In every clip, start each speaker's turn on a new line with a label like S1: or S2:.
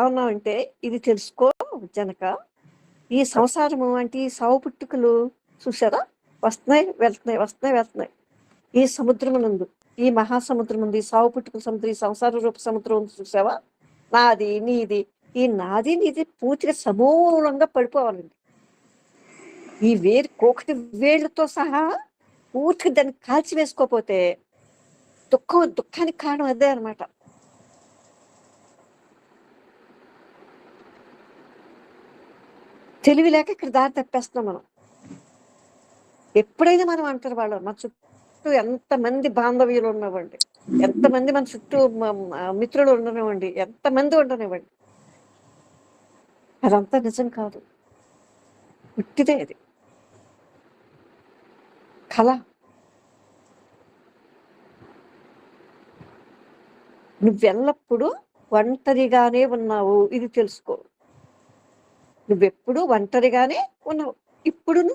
S1: ఉన్నావంటే ఇది తెలుసుకో జనక. ఈ సంసారము అంటే ఈ సావు పుట్టుకలు చూసారా, వస్తున్నాయి వెళ్తున్నాయి, వస్తున్నాయి వెళ్తున్నాయి. ఈ సముద్రమునందు, ఈ మహాసముద్రం ఉంది, ఈ సావు పుట్టుకల సముద్రం, ఈ సంసార రూప సముద్రం ఉంది చూసావా, నాది నీది, ఈ నాది నీది పూర్తిగా సమూలంగా పడిపోవాలండి. ఈ వేరు కోకటి వేళ్లతో సహా పూర్తిగా దాన్ని కాల్చి వేసుకోపోతే దుఃఖానికి కారణం అదే అనమాట. తెలివి లేక ఇక్కడ దారి తప్పేస్తున్నాం మనం. ఎప్పుడైనా మనం అంటారు వాళ్ళు, మన చుట్టూ ఎంతమంది బాంధవ్యులు ఉన్నవండి, ఎంతమంది మన చుట్టూ మిత్రులు ఉండనివ్వండి, ఎంతమంది ఉండనివ్వండి, అదంతా నిజం కాదు, ఉట్టిదే అది కళ. నువ్వెల్లప్పుడూ ఒంటరిగానే ఉన్నావు, ఇది తెలుసుకో. నువ్వెప్పుడు ఒంటరిగానే ఉన్నావు, ఇప్పుడును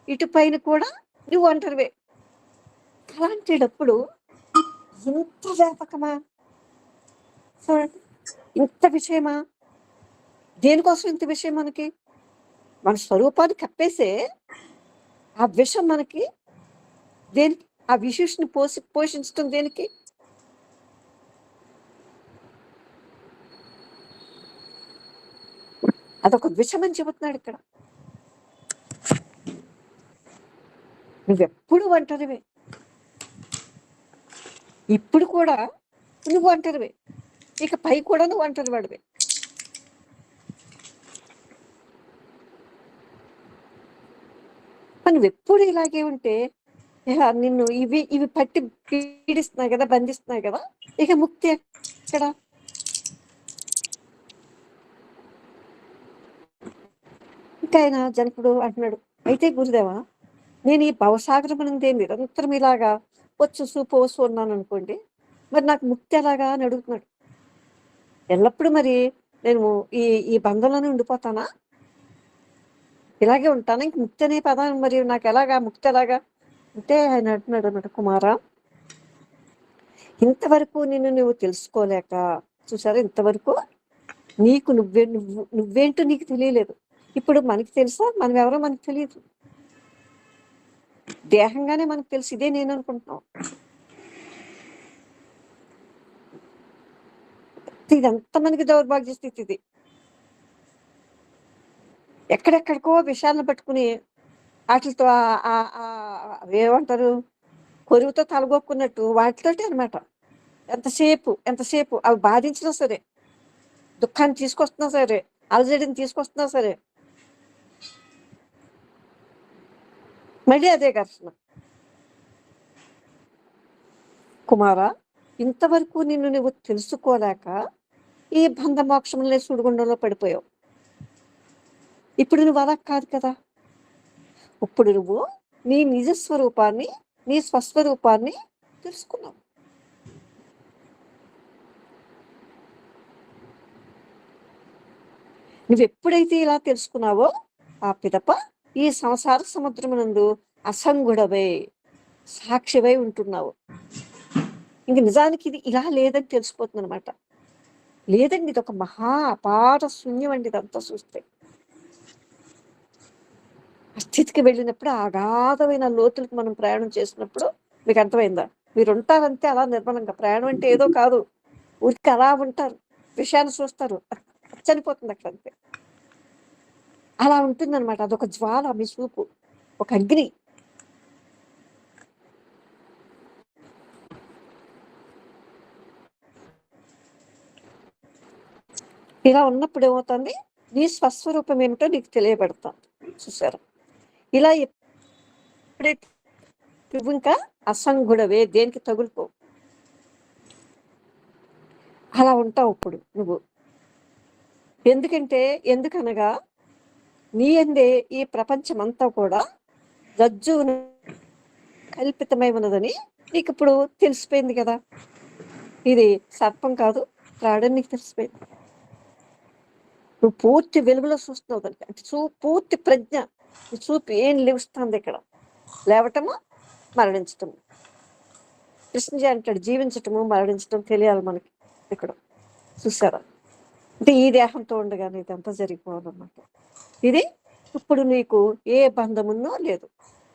S1: ఇటుపైన కూడా నువ్వు ఒంటరివే. అలాంటిటప్పుడు ఇంత వ్యాపకమా చూడండి, ఇంత విషయమా, దేనికోసం ఇంత విషయం మనకి? మన స్వరూపాన్ని కప్పేసే ఆ విషం మనకి దేనికి? ఆ విశేషని పోషించడం దేనికి? అదొక విషం అని చెబుతున్నాడు ఇక్కడ. నువ్వెప్పుడు ఒంటరివే, ఇప్పుడు కూడా నువ్వు ఒంటరివే, ఇక పై కూడా నువ్వు ఒంటరి వాడివే. నువ్వెప్పుడు ఇలాగే ఉంటే నిన్ను ఇవి ఇవి పట్టి పీడిస్తున్నాయి కదా, బంధిస్తున్నాయి కదా, ఇక ముక్తి ఎక్కడ? ఇంకా ఆయన జనకుడు అంటున్నాడు, అయితే గురుదేవా, నేను ఈ భవసాగరమునందే నిరంతరం ఇలాగా వచ్చు పోసు ఉన్నాను అనుకోండి, మరి నాకు ముక్తి ఎలాగా అని అడుగుతున్నాడు. ఎల్లప్పుడూ మరి నేను ఈ ఈ బంధంలోనే ఉండిపోతానా, ఇలాగే ఉంటానా? ఇంక ముక్తి అనే పదం మరి నాకు ఎలాగా, ముక్తి ఎలాగా అంటే ఆయన అంటున్నాడు అన్నమాట, కుమారా, ఇంతవరకు నిన్ను నువ్వు తెలుసుకోలేక, చూసారా, ఇంతవరకు నీకు నువ్వేంటో నీకు తెలియలేదు. ఇప్పుడు మనకి తెలుసా మనం ఎవరో మనకు తెలియదు, దేహంగానే మనకు తెలుసు, ఇదే నేను అనుకుంటున్నాం. ఇదంతా మనకి దౌర్భాగ్య స్థితి. ఇది ఎక్కడెక్కడికో విషయాలను పట్టుకుని వాటితో ఏమంటారు, కొరువుతో తలగొక్కున్నట్టు వాటితోటి అనమాట. ఎంతసేపు అవి బాధించినా సరే, దుఃఖాన్ని తీసుకొస్తున్నా సరే, అలజడిని తీసుకొస్తున్నా సరే, మళ్ళీ అదే ఘర్షణ. కుమారా, ఇంతవరకు నిన్ను నువ్వు తెలుసుకోలేక ఈ బంధ మోక్షములనే సుడిగుండంలో పడిపోయావు. ఇప్పుడు నువ్వు అలా కాదు కదా, ఇప్పుడు నువ్వు నీ నిజస్వరూపాన్ని, నీ స్వస్వరూపాన్ని తెలుసుకున్నావు. నువ్వెప్పుడైతే ఇలా తెలుసుకున్నావో ఆ పిదప ఈ సంసార సముద్రమునందు అసంగుడవై సాక్షివై ఉంటున్నావు. ఇంక నిజానికి ఇది ఇలా లేదని తెలిసిపోతుంది అనమాట. లేదండి, ఇది ఒక మహా అపార శూన్యం అండి. ఇదంతా చూస్తే స్థితికి వెళ్ళినప్పుడు, అగాధమైన లోతులకు మనం ప్రయాణం చేసినప్పుడు మీకు అర్థమైందా? మీరు ఉంటారంతే అలా నిర్మలంగా. ప్రయాణం అంటే ఏదో కాదు, ఊరికి అలా ఉంటారు, విషయాన్ని చూస్తారు, చనిపోతుంది అక్కడ అంతే. అలా ఉంటుందన్నమాట. అదొక జ్వాల, మీ చూపు ఒక అగ్ని. ఇలా ఉన్నప్పుడు ఏమవుతుంది, నీ స్వస్వరూపం ఏమిటో నీకు తెలియబెడతాను. చూసారు, ఇలా ఎప్పుడైతే నువ్వు ఇంకా అసంగుడవే, దేనికి తగులుకో, అలా ఉంటావు ఇప్పుడు నువ్వు. ఎందుకనగా నీ అందే ఈ ప్రపంచం అంతా కూడా రజ్జు కల్పితమై ఉన్నదని నీకు ఇప్పుడు తెలిసిపోయింది కదా. ఇది సర్పం కాదు, త్రాడని నీకు తెలిసిపోయింది. నువ్వు పూర్తి వెలుగులో చూస్తున్నావు దానికి, అంటే పూర్తి ప్రజ్ఞ చూపు ఏం లేవుస్తుంది ఇక్కడ. లేవటము, మరణించటము. కృష్ణజీ అంటాడు, జీవించటము మరణించటం తెలియాలి మనకి ఇక్కడ. చూసారా, అంటే ఈ దేహంతో ఉండగానే ఇదంతా జరిగిపోవాలన్నమాట. ఇది ఇప్పుడు నీకు ఏ బంధమున్నో లేదు.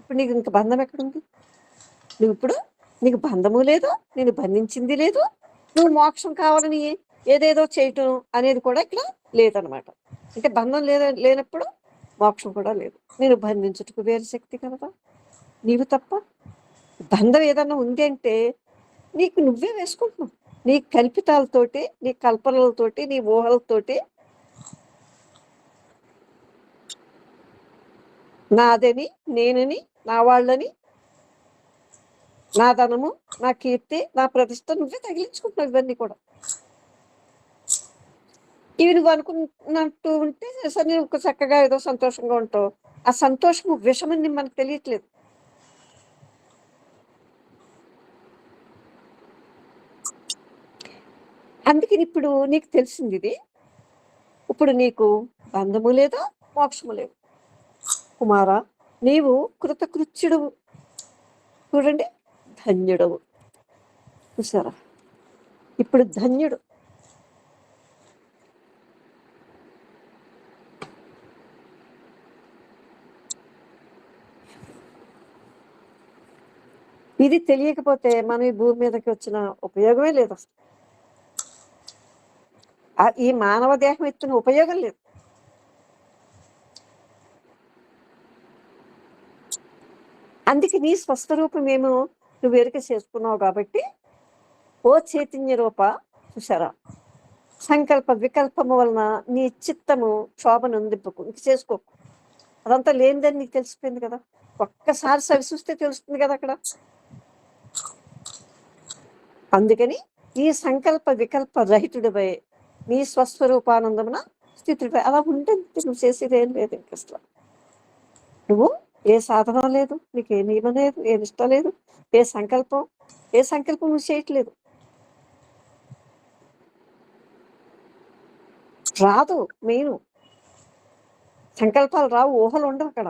S1: ఇప్పుడు నీకు ఇంక బంధం ఎక్కడుంది? నువ్విప్పుడు నీకు బంధము లేదు, నిన్ను బంధించింది లేదు, నువ్వు మోక్షం కావాలని ఏదేదో చేయటం అనేది కూడా ఇక్కడ లేదనమాట. అంటే బంధం లేనప్పుడు మోక్షం కూడా లేదు. నేను బంధించుటకు వేరే శక్తి కలదా? నీవు తప్ప. బంధం ఏదన్నా ఉంది అంటే నీకు నువ్వే వేసుకుంటున్నావు. నీ కల్పితాలతోటి, నీ కల్పనలతోటి, నీ ఊహలతోటి నాదని, నేనని, నా వాళ్ళని, నా ధనము, నా కీర్తి, నా ప్రతిష్ట నువ్వే తగిలించుకుంటున్నావు ఇవన్నీ కూడా. ఇవి నువ్వు అనుకున్నట్టు ఉంటే సరే నువ్వు చక్కగా ఏదో సంతోషంగా ఉంటావు. ఆ సంతోషము విషమని మనకు తెలియట్లేదు. అందుకని ఇప్పుడు నీకు తెలిసింది ఇది. ఇప్పుడు నీకు బంధము లేదు, మోక్షము లేదు. కుమారా, నీవు కృతకృత్యుడవు. చూడండి, ధన్యుడవు. చూసారా? ఇప్పుడు ధన్యుడు. ఇది తెలియకపోతే మనం ఈ భూమి మీదకి వచ్చిన ఉపయోగమే లేదు అసలు. ఈ మానవ దేహం ఎత్తున ఉపయోగం లేదు. అందుకే నీ స్వస్వరూపం ఏమో నువ్వు ఎరుక చేసుకున్నావు కాబట్టి, ఓ చైతన్య రూప, చూసారా, సంకల్ప వికల్పము వలన నీ చిత్తము శోభను అందింపకు, ఇంక చేసుకోకు. అదంతా లేనిదని నీకు తెలిసిపోయింది కదా. ఒక్కసారి సరి చూస్తే తెలుస్తుంది కదా అక్కడ. అందుకని ఈ సంకల్ప వికల్ప రహితుడిపై నీ స్వస్వరూపానందమున స్థితుడిపై అలా ఉంటుంది. నువ్వు చేసేది ఏం లేదు ఇంక అసలు. నువ్వు ఏ సాధన లేదు, నీకు ఏ నియమం లేదు, ఏ నిష్ట లేదు, ఏ సంకల్పం నువ్వు చేయట్లేదు. రాదు. మెయిన్ సంకల్పాలు రావు, ఊహలు ఉండవు అక్కడ.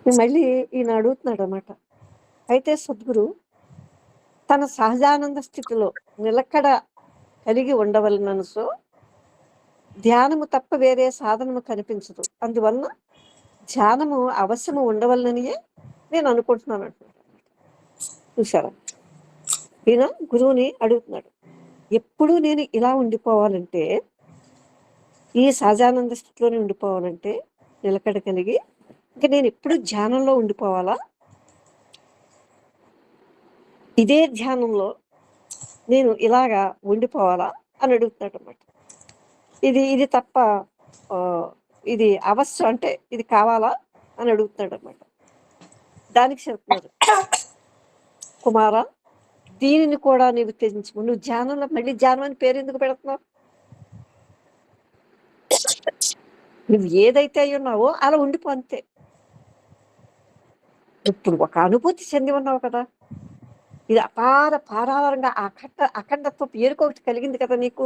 S1: మళ్ళీ ఈయన అడుగుతున్నాడు అన్నమాట. అయితే సద్గురు తన సహజానంద స్థితిలో నిలకడ కలిగి ఉండవలననుసో ధ్యానము తప్ప వేరే సాధనము కనిపించదు. అందువలన ధ్యానము అవశ్యము ఉండవలననియే నేను అనుకుంటున్నాను అంటున్నాడు. చూసారా, ఈయన గురువుని అడుగుతున్నాడు. ఎప్పుడు నేను ఇలా ఉండిపోవాలంటే, ఈ సహజానంద స్థితిలోనే ఉండిపోవాలంటే, నిలకడ కలిగి ఇంకా నేను ఎప్పుడు ధ్యానంలో ఉండిపోవాలా? ఇదే ధ్యానంలో నేను ఇలాగా ఉండిపోవాలా అని అడుగుతున్నాడు అన్నమాట. ఇది తప్ప ఇది అవశ్యం అంటే ఇది కావాలా అని అడుగుతున్నాడు అన్నమాట. దానికి చెప్తున్నారు, కుమారా, దీనిని కూడా నీవు త్యజించు. నువ్వు ధ్యానంలో మళ్ళీ ధ్యానం అని పేరు ఎందుకు పెడుతున్నావు? నువ్వు ఏదైతే అయి ఉన్నావో అలా ఉండిపో అంతే. ఇప్పుడు ఒక అనుభూతి చెంది ఉన్నావు కదా, ఇది పారావారంగా అఖండత్వపు ఎరుక ఒకటి కలిగింది కదా నీకు.